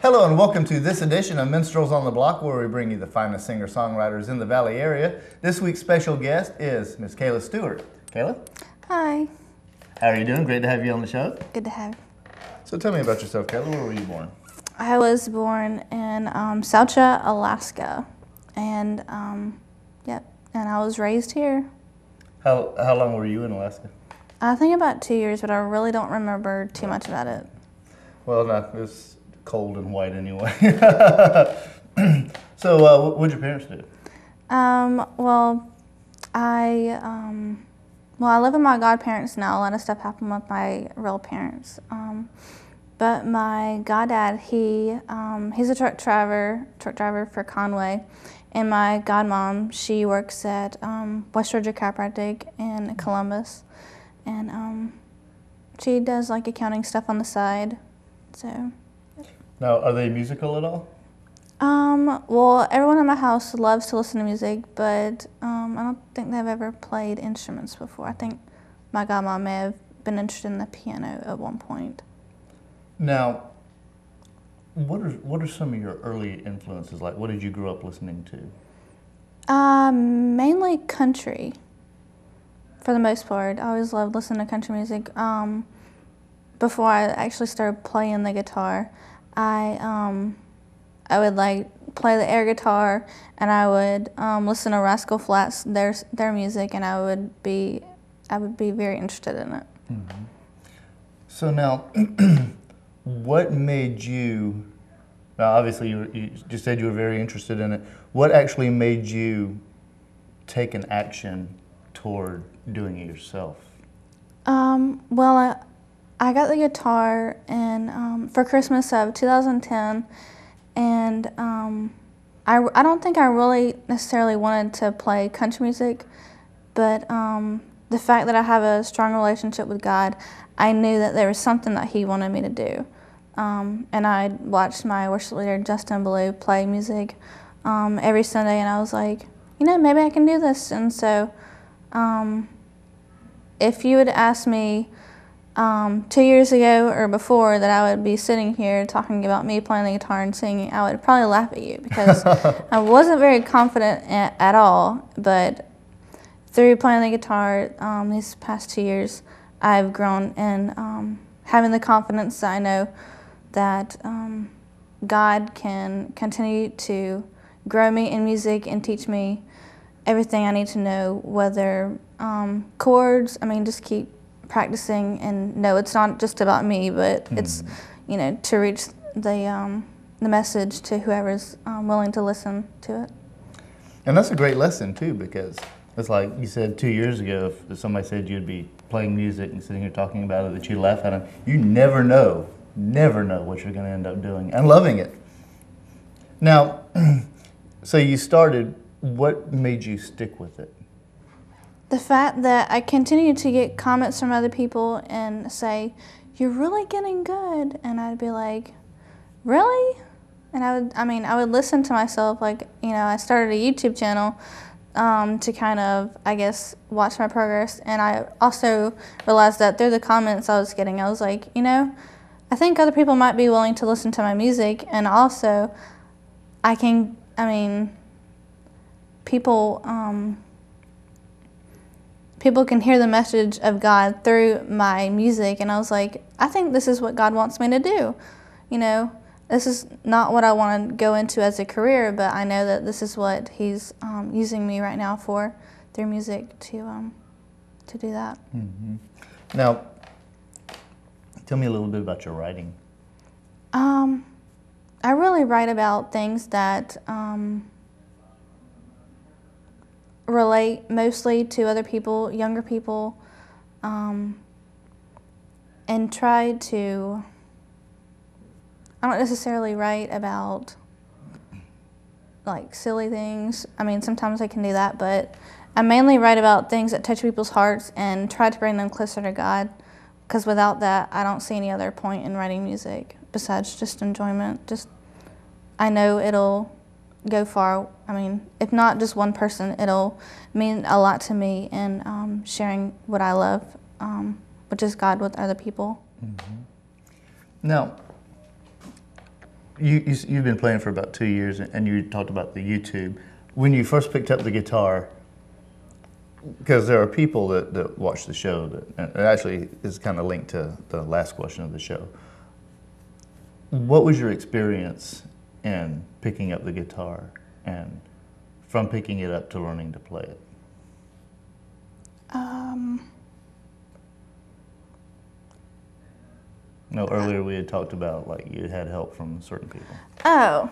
Hello and welcome to this edition of Minstrels on the Block, where we bring you the finest singer-songwriters in the Valley area. This week's special guest is Miss Kayla Stewart. Kayla? Hi. How are you doing? Great to have you on the show. Good to have you. So tell me about yourself, Kayla. Where were you born? I was born in Soucha, Alaska, and and I was raised here. How long were you in Alaska? I think about 2 years, but I really don't remember too much about it. Well, no, it was cold and white anyway. So, what did your parents do? Well, I live with my godparents now. A lot of stuff happened with my real parents. But my goddad, he's a truck driver for Conway, and my godmom, she works at West Georgia Chiropractic in Columbus, and she does like accounting stuff on the side. So. Now, are they musical at all? Well, everyone in my house loves to listen to music, but I don't think they've ever played instruments before. I think my godmom may have been interested in the piano at one point. Now, what are some of your early influences like? What did you grow up listening to? Mainly country, for the most part. I always loved listening to country music. Before I actually started playing the guitar, I would like play the air guitar, and I would listen to Rascal Flatts, their music, and I would be very interested in it. Mm-hmm. So now, what made you? Now, obviously, you just said you were very interested in it. What actually made you take an action toward doing it yourself? Well, I got the guitar for Christmas of 2010, and I don't think I really necessarily wanted to play country music, but the fact that I have a strong relationship with God, I knew that there was something that He wanted me to do. And I watched my worship leader, Justin Ballou, play music every Sunday, and I was like, maybe I can do this. And so if you had asked me 2 years ago or before that I would be sitting here talking about me playing the guitar and singing, I would probably laugh at you because I wasn't very confident at all. But through playing the guitar these past 2 years, I've grown in having the confidence that I know that God can continue to grow me in music and teach me everything I need to know, whether chords, just keep practicing and know it's not just about me, but it's, to reach the message to whoever's willing to listen to it. And that's a great lesson too, because it's like you said 2 years ago, if somebody said you'd be playing music and sitting here talking about it, that you laugh at them, you never know what you're going to end up doing and loving it. Now, so you started, what made you stick with it? The fact that I continued to get comments from other people and say, "You're really getting good," and I'd be like, "Really?" And I would listen to myself. Like, I started a YouTube channel to kind of, I guess, watch my progress, and I also realized that through the comments I was getting, I was like, I think other people might be willing to listen to my music, and also people can hear the message of God through my music, and I was like, I think this is what God wants me to do. This is not what I want to go into as a career, but I know that this is what He's using me right now for, through music, to do that. Mm-hmm. Now, tell me a little bit about your writing. I really write about things that relate mostly to other people, younger people, and try to, I don't necessarily write about like silly things. Sometimes I can do that, but I mainly write about things that touch people's hearts and try to bring them closer to God, because without that, I don't see any other point in writing music besides just enjoyment. I know it'll go far. If not just one person, it'll mean a lot to me in sharing what I love, which is God, with other people. Mm-hmm. Now, You've been playing for about 2 years, and you talked about the YouTube. When you first picked up the guitar, because there are people that watch the show, and it actually is kind of linked to the last question of the show. What was your experience in picking up the guitar, and from picking it up to learning to play it? No, earlier we had talked about like you had help from certain people. Oh,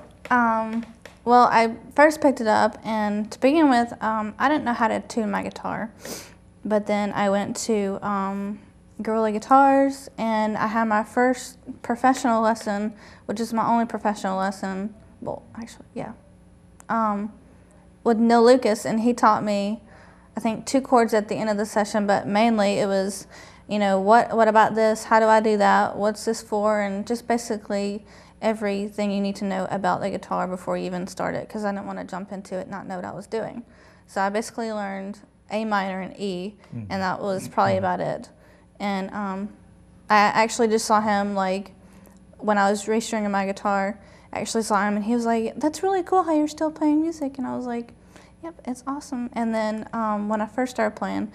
well, I first picked it up, and to begin with, I didn't know how to tune my guitar. But then I went to Gorilla Guitars, and I had my first professional lesson, which is my only professional lesson. Well, actually, yeah, with Neil Lucas, and he taught me, I think, 2 chords at the end of the session, but mainly it was, you know, what about this? How do I do that? What's this for? And just basically everything you need to know about the guitar before you even start it, because I didn't want to jump into it and not know what I was doing. So I basically learned A minor and E, and that was probably about it. And I actually just saw him, like, when I was restringing my guitar, I actually saw him, and he was like, "That's really cool how you're still playing music." And I was like, "Yep, it's awesome." And then when I first started playing,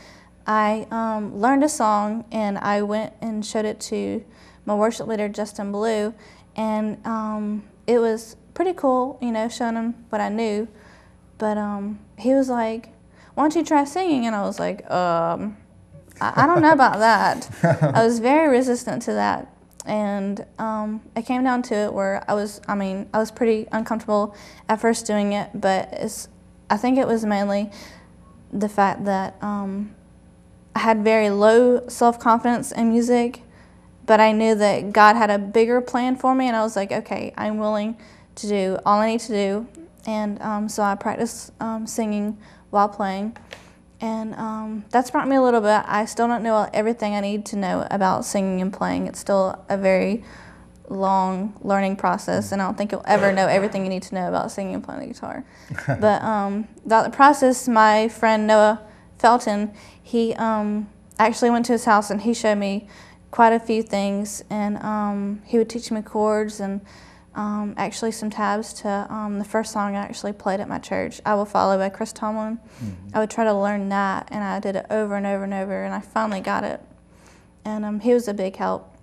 I learned a song, and I went and showed it to my worship leader, Justin Blue, and it was pretty cool, you know, showing him what I knew. But he was like, "Why don't you try singing?" And I was like, I don't know about that. I was very resistant to that. And it came down to it where I was pretty uncomfortable at first doing it, but I think it was mainly the fact that I had very low self-confidence in music, but I knew that God had a bigger plan for me, and I was like, okay, I'm willing to do all I need to do. And so I practiced singing while playing. And that's brought me a little bit. I still don't know everything I need to know about singing and playing. It's still a very long learning process, and I don't think you'll ever know everything you need to know about singing and playing the guitar. But throughout the process, my friend Noah Felton, he actually went to his house, and he showed me quite a few things, and he would teach me chords and actually some tabs to the first song I actually played at my church, "I Will Follow" by Chris Tomlin. I would try to learn that, and I did it over and over and over, and I finally got it. And he was a big help.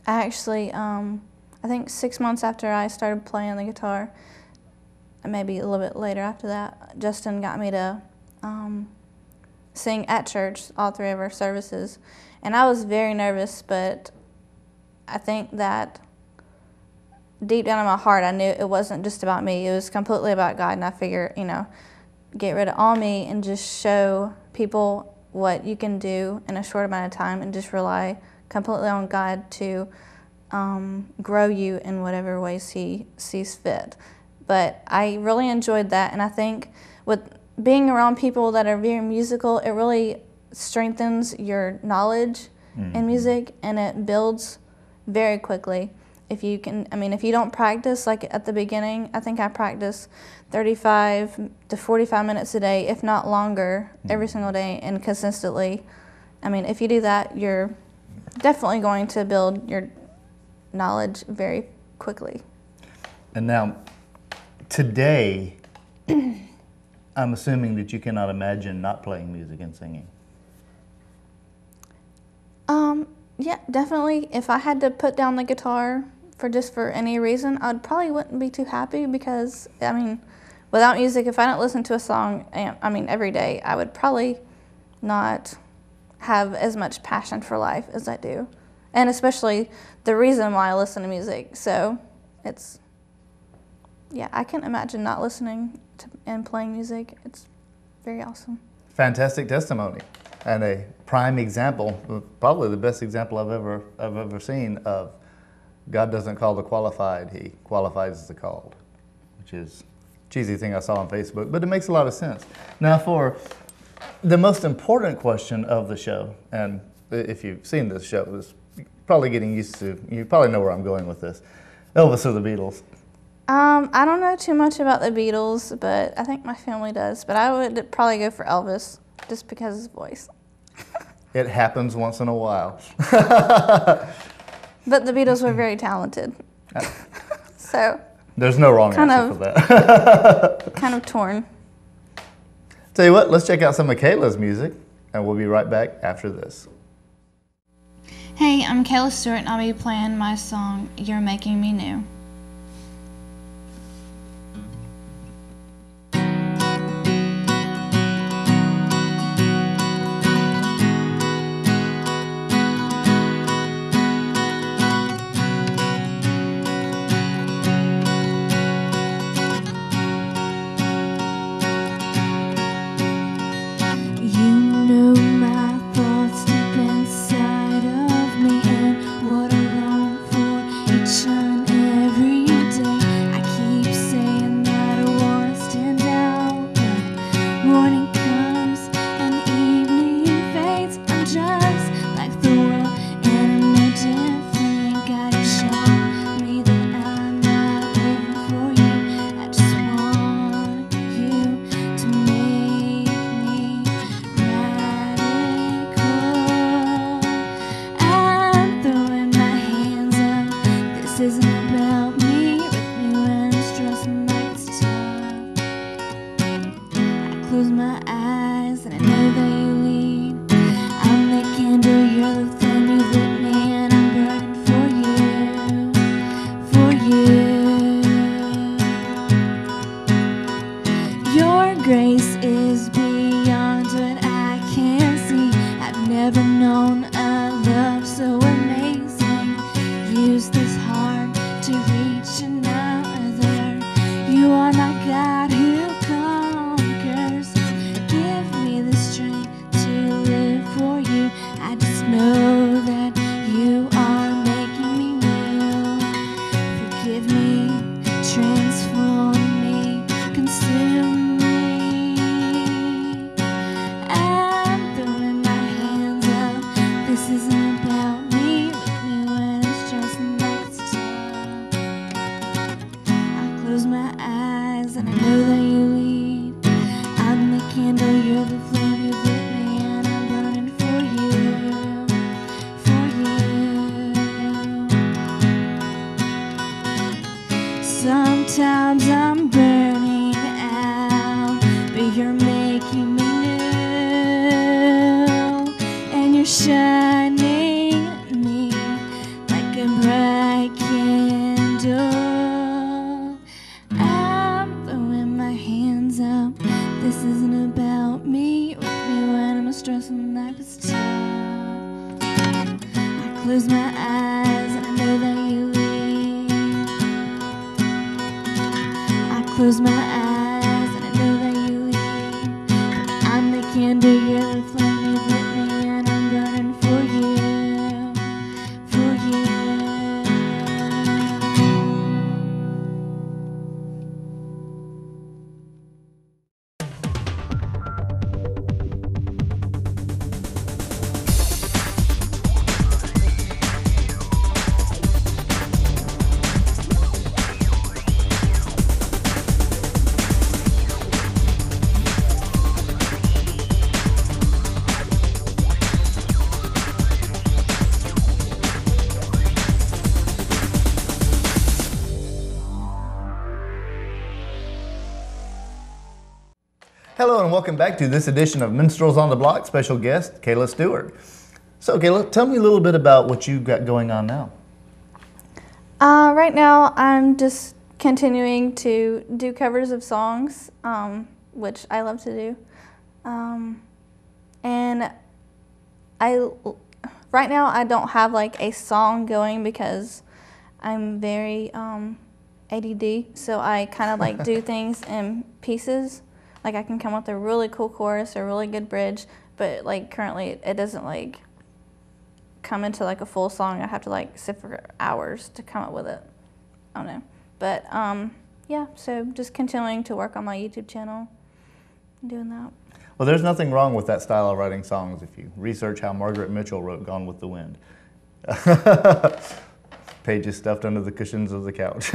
I actually, I think 6 months after I started playing the guitar, maybe a little bit later after that, Justin got me to sing at church, all 3 of our services. And I was very nervous, but I think that deep down in my heart, I knew it wasn't just about me. It was completely about God, and I figured, you know, get rid of all me and just show people what you can do in a short amount of time, and just rely completely on God to grow you in whatever ways He sees fit. But I really enjoyed that, and I think with being around people that are very musical, it really strengthens your knowledge in music, and it builds very quickly. If you can, if you don't practice, like at the beginning, I think I practiced 35 to 45 minutes a day, if not longer, every single day and consistently. If you do that, you're definitely going to build your knowledge very quickly. And now, today, I'm assuming that you cannot imagine not playing music and singing. Yeah, definitely. If I had to put down the guitar for any reason, I probably wouldn't be too happy, because, without music, if I didn't listen to a song, every day, I would probably not have as much passion for life as I do. And especially the reason why I listen to music. So I can't imagine not listening to and playing music. It's very awesome. Fantastic testimony, and a prime example, probably the best example I've ever seen of God doesn't call the qualified, He qualifies the called, which is a cheesy thing I saw on Facebook, but it makes a lot of sense. Now, for the most important question of the show, and if you've seen this show, it's probably getting used to, you probably know where I'm going with this. Elvis or the Beatles? I don't know too much about the Beatles, but I think my family does. But I would probably go for Elvis, just because of his voice. It happens once in a while. But the Beatles were very talented. So there's no wrong answer for that. Kind of torn. Tell you what, let's check out some of Kayla's music, and we'll be right back after this. Hey, I'm Kayla Stewart, and I'll be playing my song, You're Making Me New. Sometimes I'm burning out, but you're making me new, and you're shining me like a bright candle. I'm throwing my hands up. This isn't about me. With me when I'm stressing life is tough. I close my eyes and I know that you leave. Close my eyes and I know that you leave. I'm the candle, you're the flame, you've lit me and I'm burning for you, for you. Hello and welcome back to this edition of Minstrels on the Block. Special guest, Kayla Stewart. So Kayla, tell me a little bit about what you've got going on now. Right now, I'm just continuing to do covers of songs, which I love to do. And right now I don't have like a song going because I'm very ADD, so I kind of like do things in pieces. Like I can come up with a really cool chorus or a really good bridge, but like currently it doesn't like come into like a full song. I have to like sit for hours to come up with it. I don't know. But yeah, so just continuing to work on my YouTube channel and doing that. Well, there's nothing wrong with that style of writing songs if you research how Margaret Mitchell wrote Gone with the Wind. Pages stuffed under the cushions of the couch.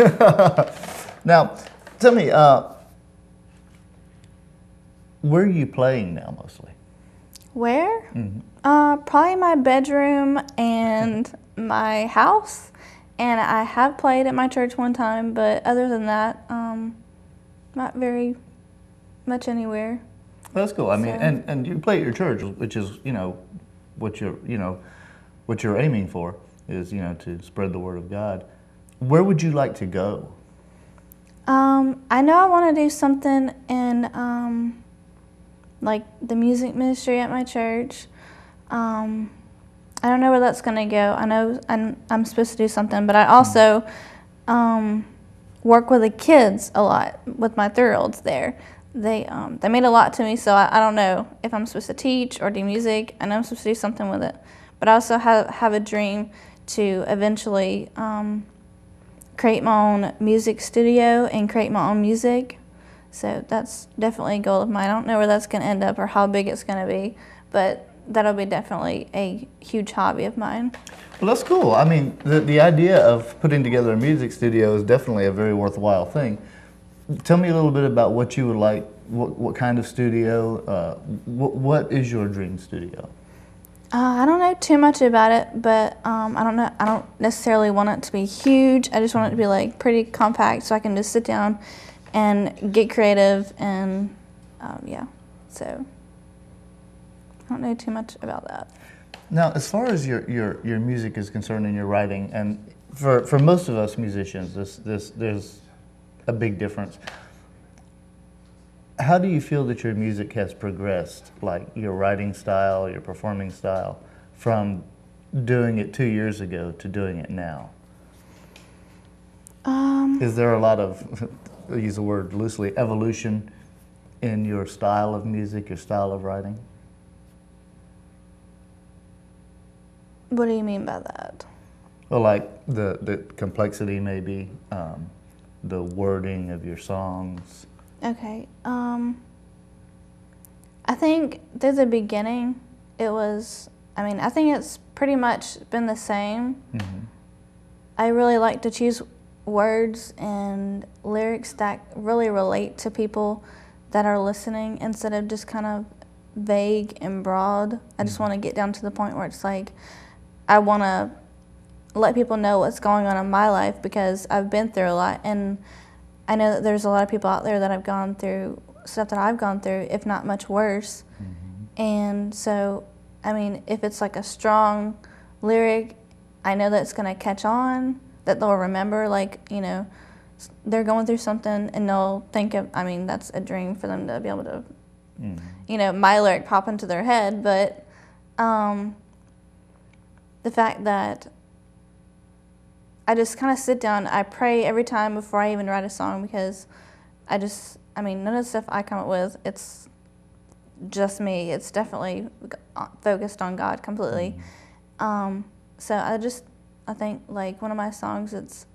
Now, tell me, where are you playing now mostly? Where? Mm-hmm. Probably my bedroom and my house And I have played at my church one time, but other than that, not very much anywhere. Well, that's cool. I mean, So- and you play at your church, which is, what you're aiming for is, to spread the word of God. Where would you like to go? I know I want to do something in like the music ministry at my church. I don't know where that's going to go. I know I'm supposed to do something, but I also work with the kids a lot, with my 3-year-olds there. They mean a lot to me, so I don't know if I'm supposed to teach or do music. I know I'm supposed to do something with it. But I also have a dream to eventually create my own music studio and create my own music. So that's definitely a goal of mine. I don't know where that's going to end up or how big it's going to be, but that'll be definitely a huge hobby of mine. Well, that's cool. I mean, the idea of putting together a music studio is definitely a very worthwhile thing. Tell me a little bit about what you would like, what kind of studio, what is your dream studio? I don't know too much about it, but I don't necessarily want it to be huge. I just want it to be like pretty compact so I can just sit down and get creative and yeah, so I don't know too much about that. Now, as far as your music is concerned and your writing, and for most of us musicians, there's a big difference. How do you feel that your music has progressed, like your writing style, your performing style, from doing it 2 years ago to doing it now? Is there a lot of, I'll use the word loosely, evolution in your style of music, your style of writing? What do you mean by that? Well, like the complexity maybe, the wording of your songs. Okay. I think through the beginning, I think it's pretty much been the same. Mm-hmm. I really like to choose words and lyrics that really relate to people that are listening instead of just kind of vague and broad. I just want to get down to the point where it's like, I want to let people know what's going on in my life because I've been through a lot, and I know that there's a lot of people out there that have gone through stuff that I've gone through, if not much worse. Mm-hmm. And so, I mean, if it's like a strong lyric, I know that it's going to catch on, that they'll remember, like, they're going through something and they'll think of, that's a dream for them to be able to, my lyric pop into their head, but the fact that I just kind of sit down, I pray every time before I even write a song because none of the stuff I come up with, it's just me. It's definitely focused on God completely. Mm-hmm. So I think like one of my songs, it's,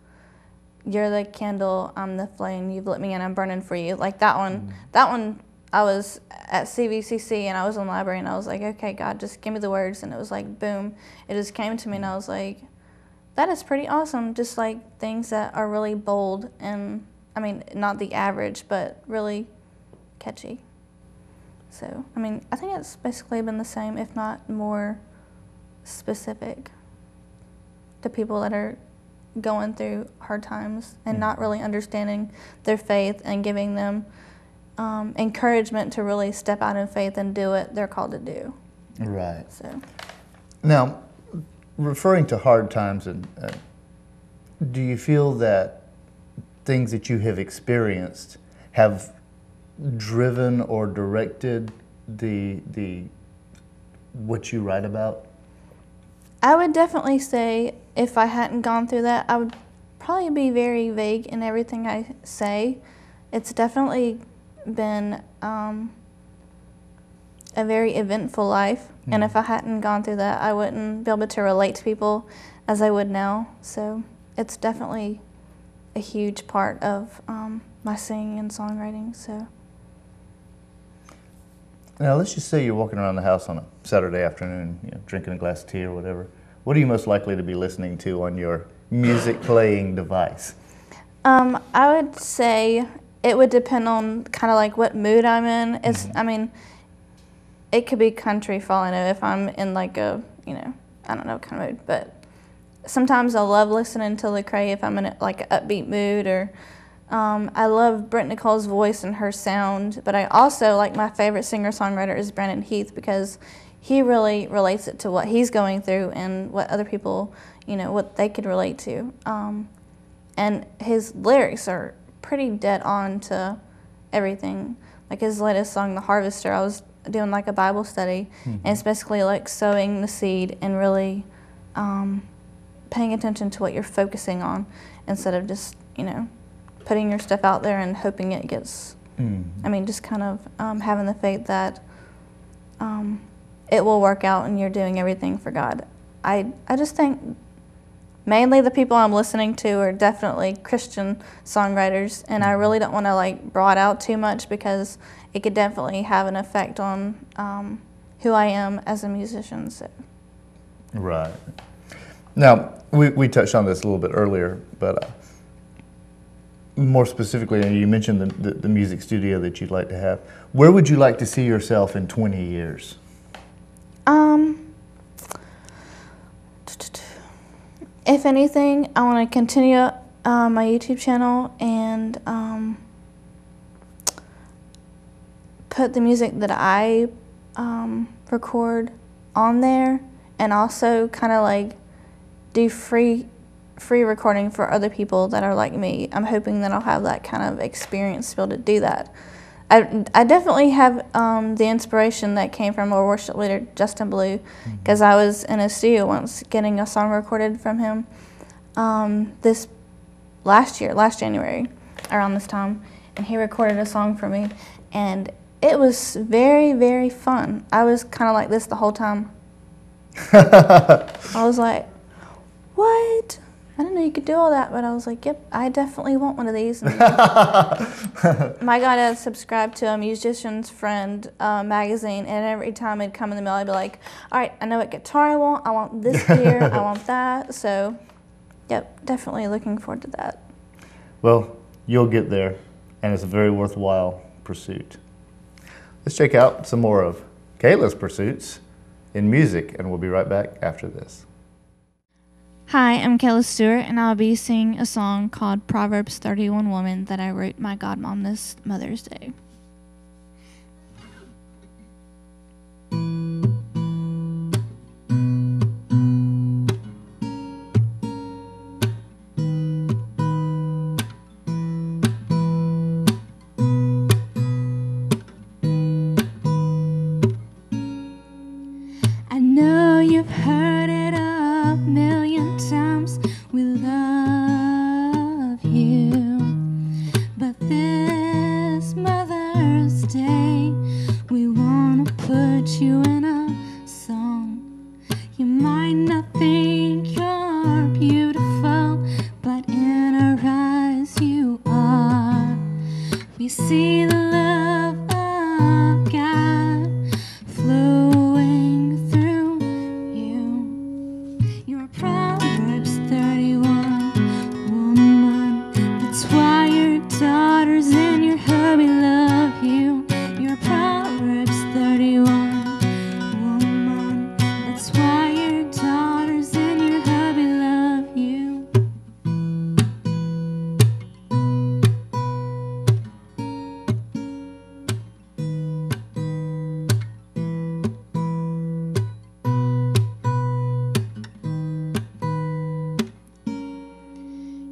you're the candle, I'm the flame, you've lit me in, I'm burning for you. Like that one, I was at CVCC and I was in the library and I was like, okay, God, just give me the words. And it was like, boom, it just came to me and I was like, that is pretty awesome. Just like things that are really bold and, not the average, but really catchy. So, I think it's basically been the same, if not more specific to people that are going through hard times and not really understanding their faith and giving them encouragement to really step out in faith and do what they're called to do. Right. So. Now, referring to hard times, and do you feel that things that you have experienced have driven or directed the what you write about? I would definitely say if I hadn't gone through that, I would probably be very vague in everything I say. It's definitely been a very eventful life, and if I hadn't gone through that, I wouldn't be able to relate to people as I would now. So it's definitely a huge part of my singing and songwriting. So. Now, let's just say you're walking around the house on a Saturday afternoon, drinking a glass of tea or whatever. What are you most likely to be listening to on your music playing device? I would say it would depend on kind of like what mood I'm in. It's, it could be country for all I know if I'm in like a, I don't know kind of mood. But sometimes I love listening to Lecrae if I'm in like an upbeat mood, or I love Brent Nicole's voice and her sound, but I also, like, my favorite singer-songwriter is Brandon Heath, because he really relates it to what he's going through and what other people, you know, what they could relate to. And his lyrics are pretty dead on to everything. Like his latest song, The Harvester, I was doing like a Bible study, and it's basically like sowing the seed and really paying attention to what you're focusing on instead of just, you know, putting your stuff out there and hoping it gets, I mean, just kind of having the faith that it will work out and you're doing everything for God. I just think mainly the people I'm listening to are definitely Christian songwriters, and I really don't want to like broad out too much because it could definitely have an effect on who I am as a musician. So. Right. Now, we touched on this a little bit earlier, but more specifically, you mentioned the music studio that you'd like to have. Where would you like to see yourself in 20 years? If anything, I want to continue my YouTube channel and put the music that I record on there, and also kind of like do free recording for other people that are like me. I'm hoping that I'll have that kind of experience to be able to do that. I definitely have the inspiration that came from our worship leader, Justin Blue, because I was in his studio once getting a song recorded from him this last January, around this time, and he recorded a song for me, and it was very, very fun. I was kind of like this the whole time. I was like, what? I didn't know you could do all that, but I was like, yep, I definitely want one of these. My God, I subscribed to a Musician's Friend magazine, and every time it'd come in the mail, I'd be like, all right, I know what guitar I want this gear, I want that. So, yep, definitely looking forward to that. Well, you'll get there, and it's a very worthwhile pursuit. Let's check out some more of Kayla's pursuits in music, and we'll be right back after this. Hi, I'm Kayla Stewart, and I'll be singing a song called Proverbs 31 Woman that I wrote my godmom this Mother's Day. I know you've heard it a million times, we love you, but this Mother's Day we want to put you in a song. You might not think you're beautiful, but in our eyes you are. We see the love of God flowing through you. You're a Proverbs 31 woman. That's why your daughters and your hubby love you. You're a Proverbs 31 woman. That's why your daughters and your hubby love you.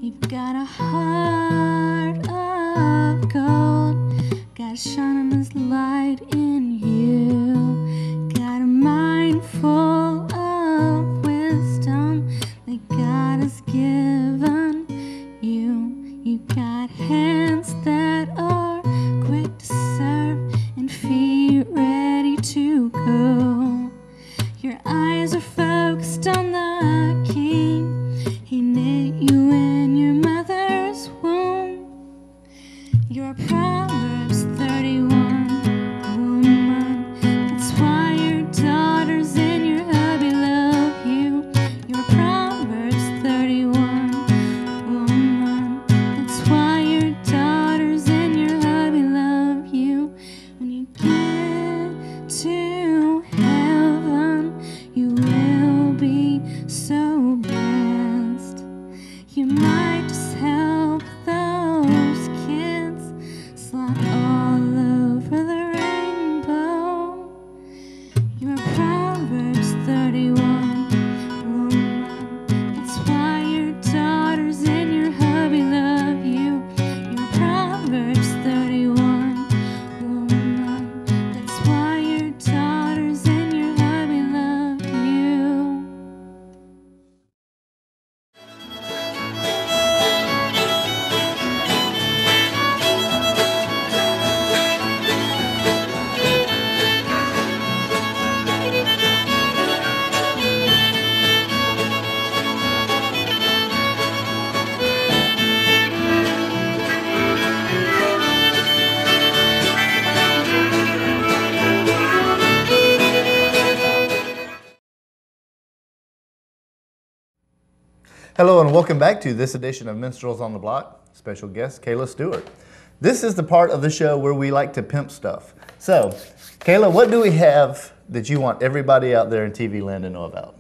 You've got a heart of gold, God shining His light in you. Got a mind full of wisdom that God has given you. You've got hands that are quick to serve and feet ready to go. Your eyes are focused on the King. He knit you in your mother's womb. You're a Proverbs 31 woman. Hello and welcome back to this edition of Minstrels on the Block. Special guest, Kayla Stewart. This is the part of the show where we like to pimp stuff. So, Kayla, what do we have that you want everybody out there in TV land to know about?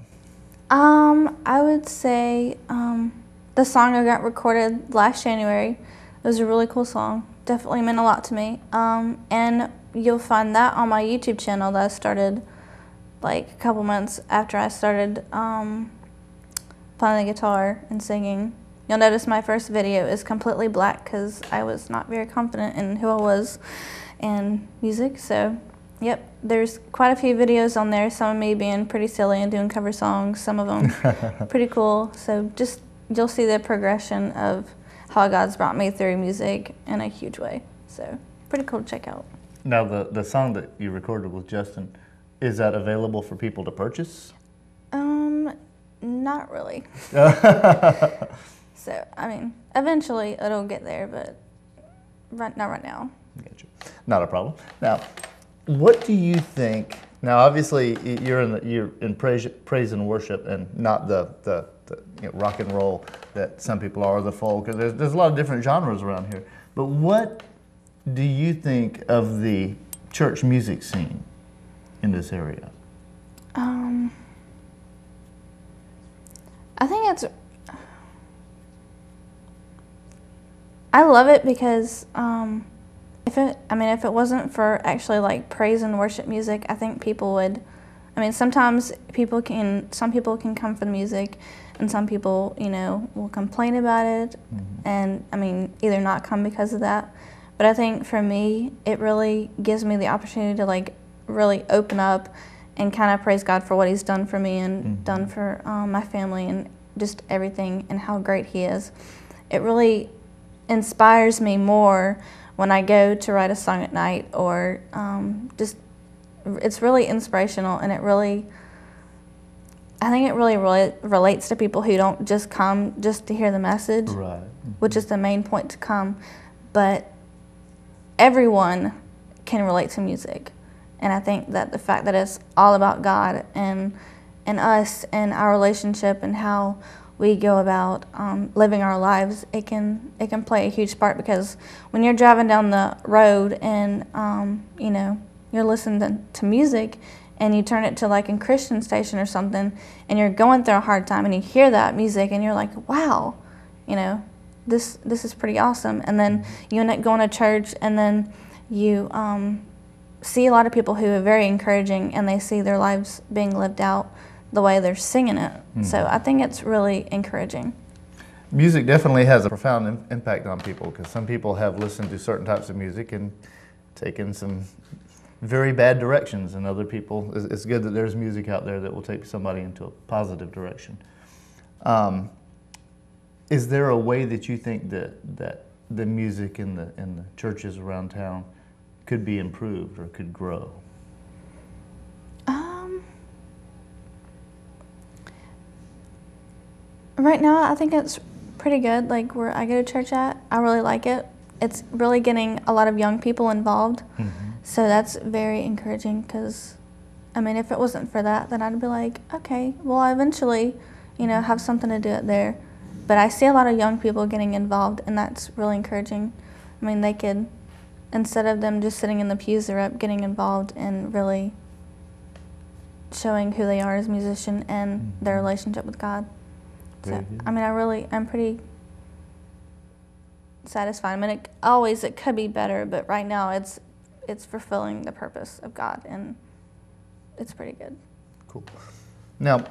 I would say the song I got recorded last January. It was a really cool song. Definitely meant a lot to me. And you'll find that on my YouTube channel that I started like a couple months after I started playing the guitar and singing. You'll notice my first video is completely black because I was not very confident in who I was and music. So, yep, there's quite a few videos on there. Some of me being pretty silly and doing cover songs. Some of them pretty cool. So just you'll see the progression of how God's brought me through music in a huge way. So pretty cool to check out. Now, the song that you recorded with Justin, is that available for people to purchase? Not really. So, I mean, eventually it'll get there, but not right now. Gotcha. Not a problem. Now, what do you think? Now, obviously, you're in praise and worship, and not the rock and roll that some people are, or the folk. There's a lot of different genres around here. But what do you think of the church music scene in this area? I think I love it because if it wasn't for actually like praise and worship music, I think people would. I mean, sometimes some people can come for the music, and some people, will complain about it, and I mean, either not come because of that. But I think for me, it really gives me the opportunity to like really open up and kind of praise God for what He's done for me and done for my family and just everything and how great He is. It really inspires me more when I go to write a song at night, or it's really inspirational, and I think it really relates to people who don't just come just to hear the message, Right. Which is the main point to come, but everyone can relate to music. And I think that the fact that it's all about God and us and our relationship and how we go about living our lives, it can play a huge part, because when you're driving down the road and you're listening to music and you turn it to like a Christian station or something, and you're going through a hard time and you hear that music and you're like, wow, this is pretty awesome. And then you end up going to church, and then you see a lot of people who are very encouraging, and they see their lives being lived out the way they're singing it. So I think it's really encouraging. Music definitely has a profound impact on people, because some people have listened to certain types of music and taken some very bad directions, and other people, it's good that there's music out there that will take somebody into a positive direction. Is there a way that you think that the music in the churches around town could be improved or could grow? Right now, I think it's pretty good. Like where I go to church at, I really like it. It's really getting a lot of young people involved. So that's very encouraging, because, I mean, if it wasn't for that, then I'd be like, okay, well, I eventually, have something to do it there. But I see a lot of young people getting involved, and that's really encouraging. I mean, they could, instead of them just sitting in the pews, they're up getting involved and really showing who they are as a musician and their relationship with God. So, I mean, I'm pretty satisfied. I mean, it could be better, but right now it's fulfilling the purpose of God, and it's pretty good. Cool. Now,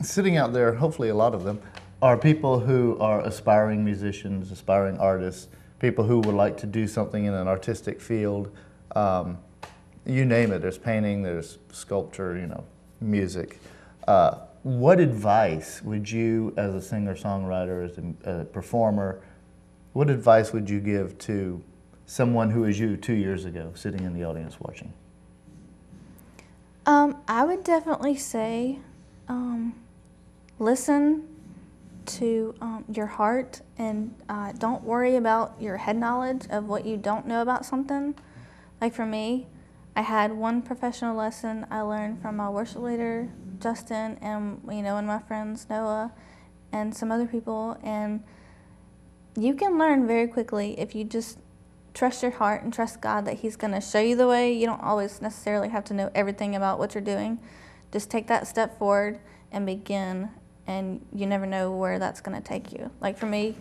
sitting out there, hopefully a lot of them, are people who are aspiring musicians, aspiring artists, people who would like to do something in an artistic field. You name it. There's painting, there's sculpture, music. What advice would you, as a singer-songwriter, as a performer, what advice would you give to someone who is you 2 years ago, sitting in the audience watching? I would definitely say listen to your heart, and don't worry about your head knowledge of what you don't know about something. Like for me, I had one professional lesson I learned from my worship leader, Justin, and and my friends Noah, and some other people, and you can learn very quickly if you just trust your heart and trust God that He's going to show you the way. You don't always necessarily have to know everything about what you're doing. Just take that step forward and begin, and you never know where that's going to take you. Like for me,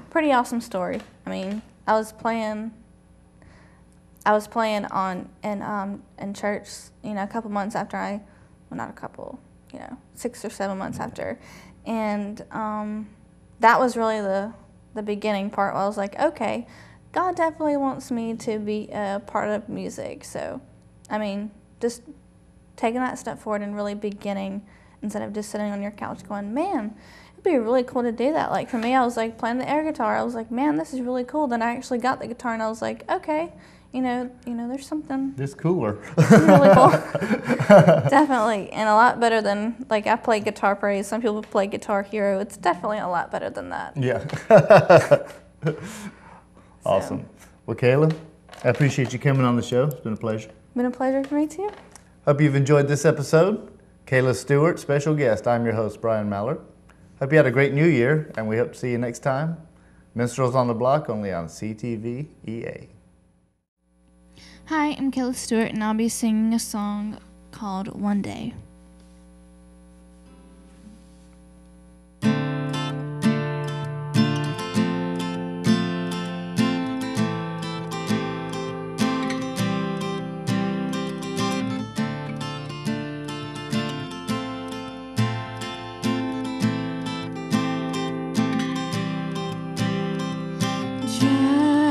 pretty awesome story. I mean, I was playing in church, a couple months after not a couple, 6 or 7 months after, and that was really the beginning part where I was like, okay, God definitely wants me to be a part of music. So, I mean, just taking that step forward and really beginning instead of just sitting on your couch going, man, it'd be really cool to do that. Like for me, I was like playing the air guitar. I was like, man, this is really cool. Then I actually got the guitar and I was like, okay, there's something. This cooler. Really cool. Definitely. And a lot better than, like, I play Guitar Praise. Some people play Guitar Hero. It's definitely a lot better than that. Yeah. Awesome. Well, Kayla, I appreciate you coming on the show. It's been a pleasure. Been a pleasure for me too. Hope you've enjoyed this episode. Kayla Stewart, special guest. I'm your host, Brian Mallard. Hope you had a great new year, and we hope to see you next time. Minstrels on the Block, only on CTV EA. Hi, I'm Kayla Stewart, and I'll be singing a song called One Day.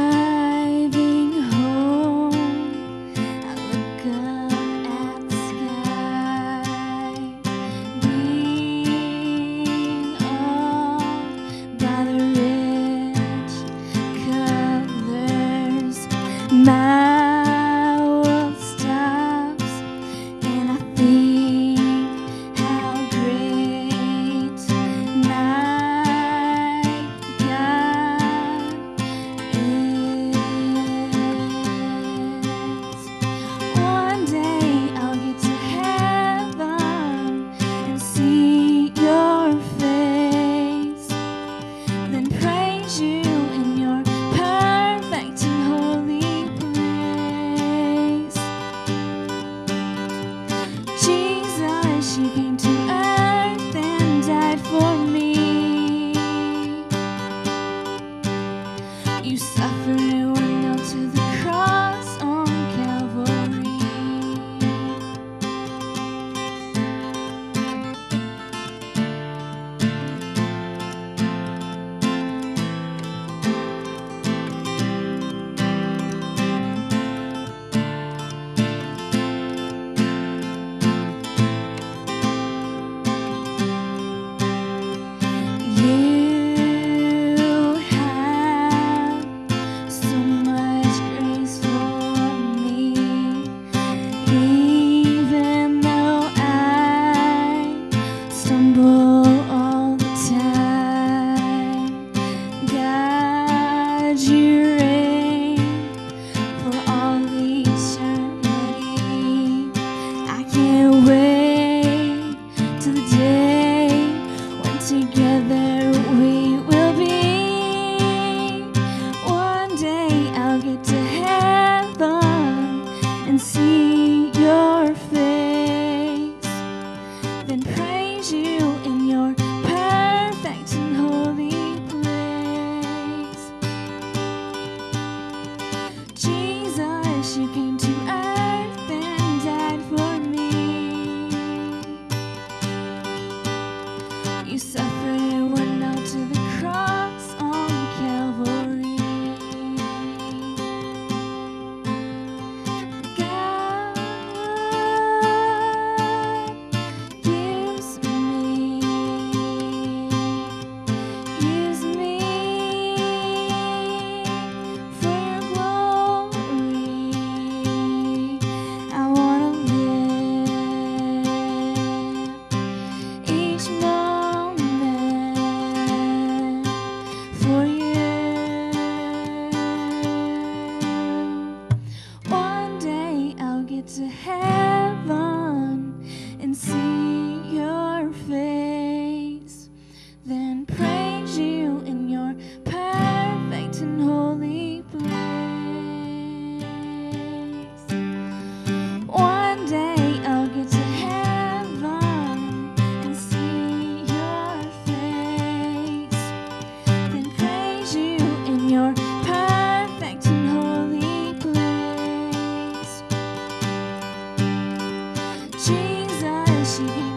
Driving home, I look up at the sky, being awed by the rich colors. My world stops, and I think how great my God is. One day I'll get to heaven and see your face, then praise you in your perfect and holy place. Jesus, you came to earth and died for me. You suffered and were nailed to the cross on Calvary. You have so much grace for me, even though I stumble all the time. God, you reign for all eternity. I can't wait till the day when together we will be. One day I'll get to heaven and see your face, then praise you in your perfect and holy place. Jesus, you came to earth and died for me. You suffered and were nailed to the cross on Calvary. God use me for your glory. I wanna live each moment she came